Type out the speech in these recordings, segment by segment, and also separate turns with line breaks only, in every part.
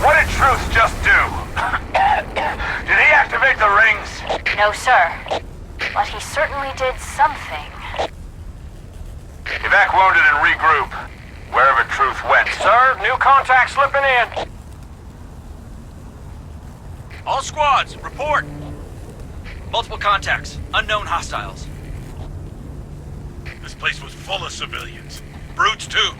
What did Truth just do? Did he activate the rings?
No, sir. But he certainly did something.
Evac wounded and regroup. Wherever Truth went.
Sir, new contact slipping in.
All squads, report! Multiple contacts. Unknown hostiles.
This place was full of civilians. Brutes, too.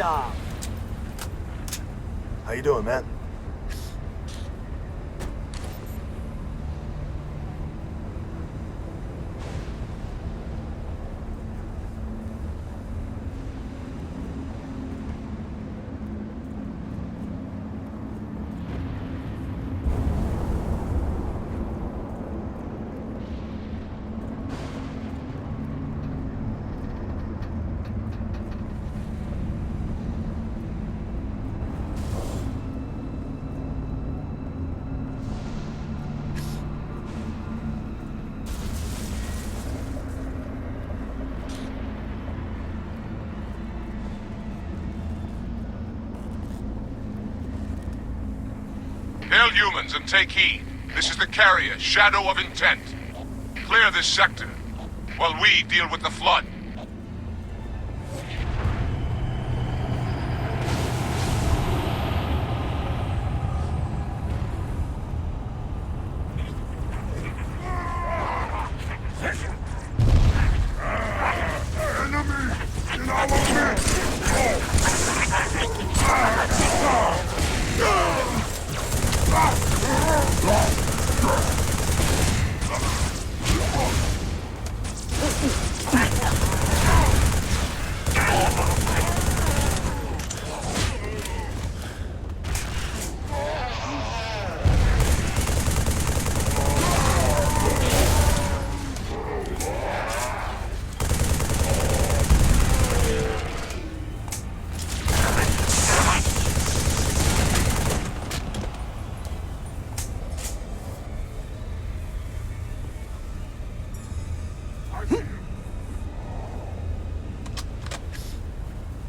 job.
How you doing, man?
Tell humans and take heed. This is the carrier, Shadow of Intent. Clear this sector, while we deal with the flood.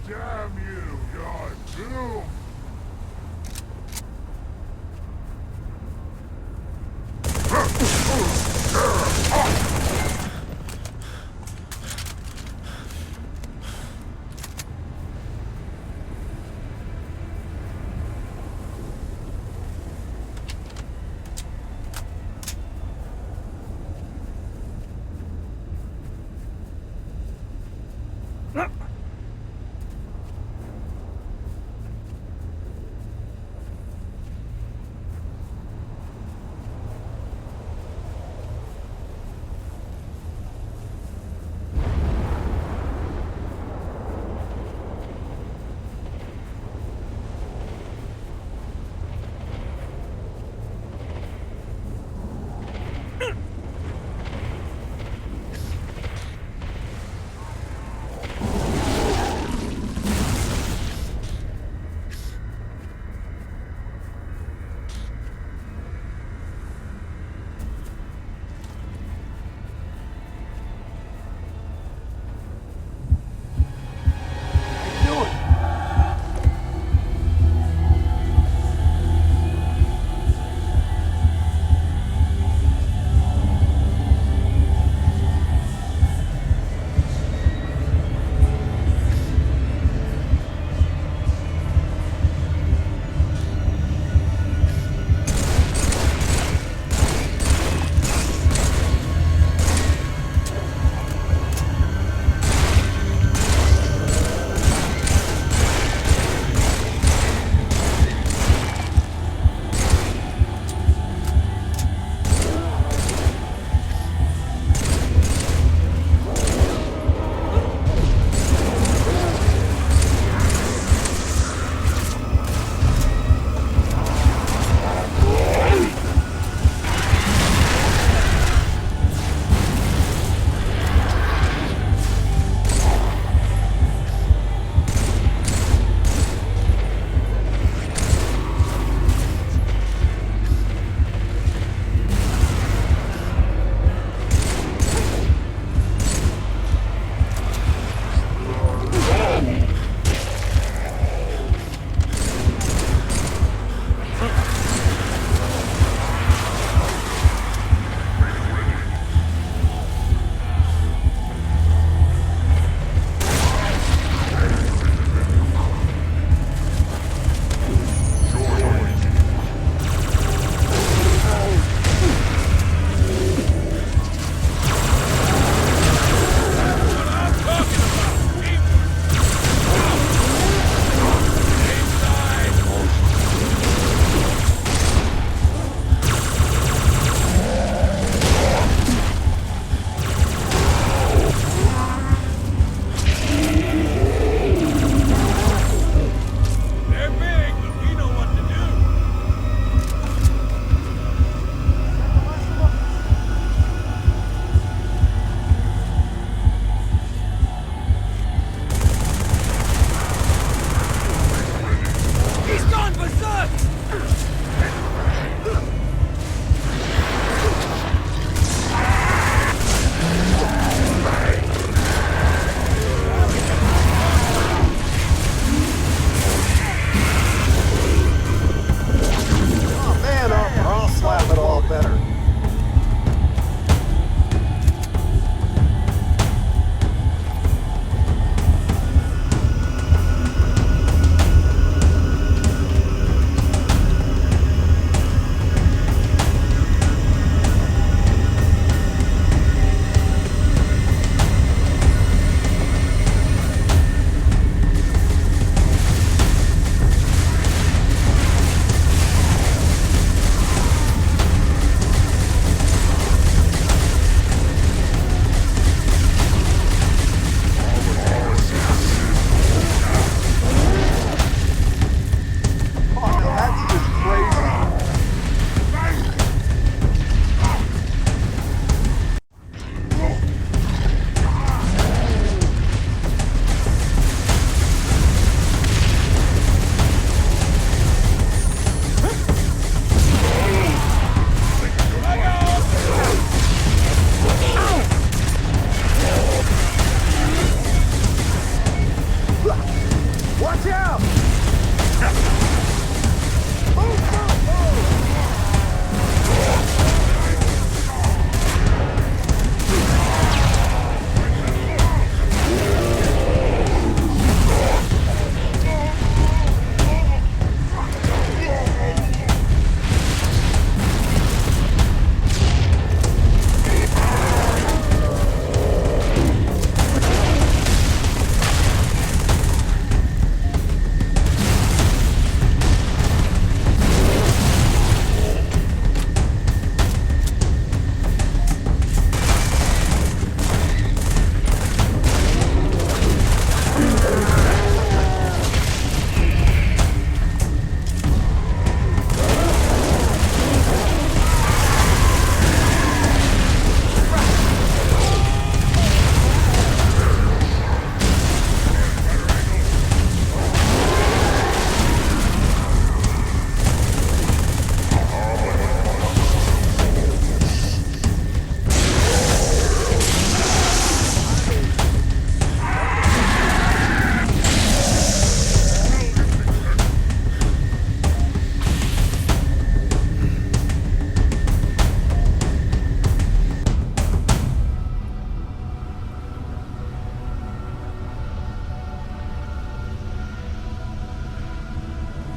Damn you, you're doomed!
better. Watch out!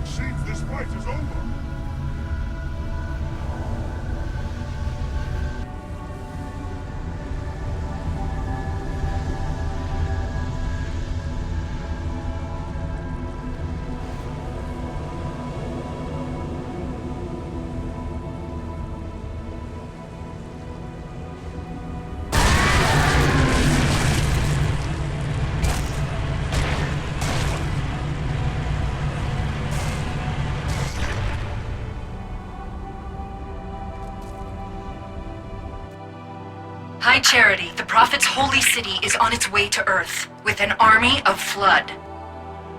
Seems this fight is over.
High Charity, the Prophet's holy city is on its way to Earth, with an army of Flood.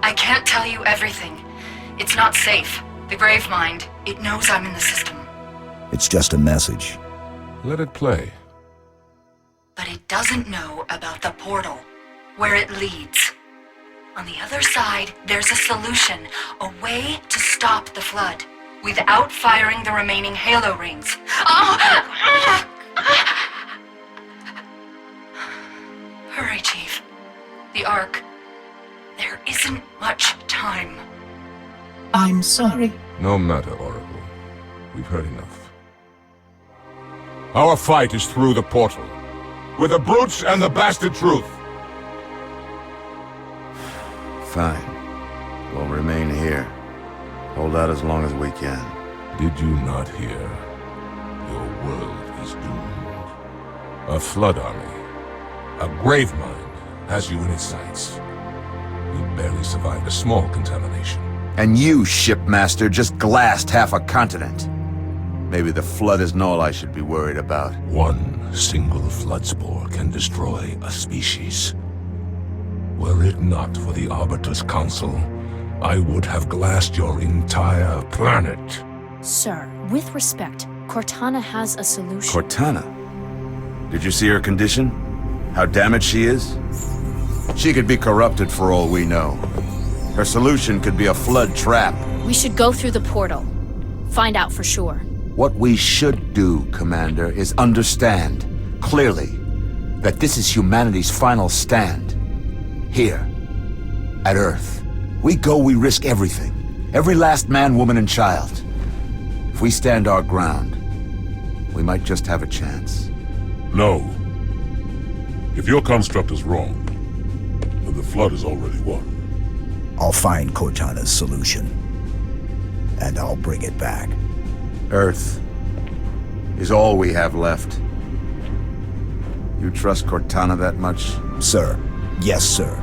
I can't tell you everything. It's not safe. The Gravemind, it knows I'm in the system.
It's just a message.
Let it play.
But it doesn't know about the portal, where it leads. On the other side, there's a solution, a way to stop the Flood, without firing the remaining Halo rings. Oh! Hurry, Chief. The Ark. There isn't much time.
I'm sorry.
No matter, Oracle. We've heard enough. Our fight is through the portal. With the brutes and the bastard truth.
Fine. We'll remain here. Hold out as long as we can.
Did you not hear? Your world is doomed. A Flood army. A Gravemind has you in its sights. You barely survived a small contamination.
And you, shipmaster, just glassed half a continent. Maybe the Flood isn't all I should be worried about.
One single Flood spore can destroy a species. Were it not for the Arbiter's Council, I would have glassed your entire planet.
Sir, with respect, Cortana has a solution.
Cortana? Did you see her condition? How damaged she is? She could be corrupted for all we know. Her solution could be a Flood trap.
We should go through the portal. Find out for sure.
What we should do, Commander, is understand, clearly, that this is humanity's final stand. Here, at Earth. We go, we risk everything. Every last man, woman, and child. If we stand our ground, we might just have a chance.
No. If your construct is wrong, then the Flood is already won.
I'll find Cortana's solution. And I'll bring it back.
Earth is all we have left. You trust Cortana that much?
Sir. Yes, sir.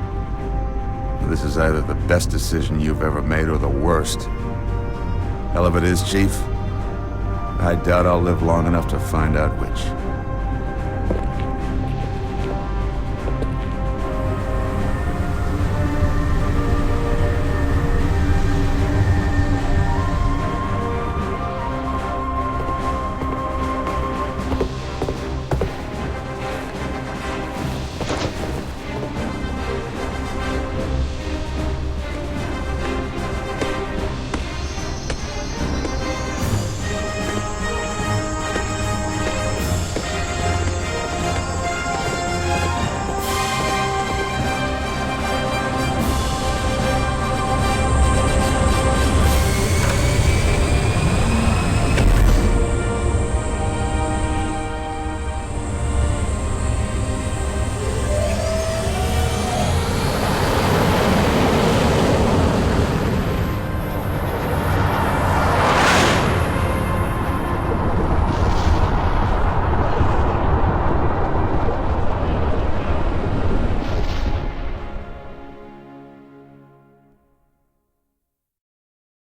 This is either the best decision you've ever made or the worst. Hell of it is, Chief. I doubt I'll live long enough to find out which.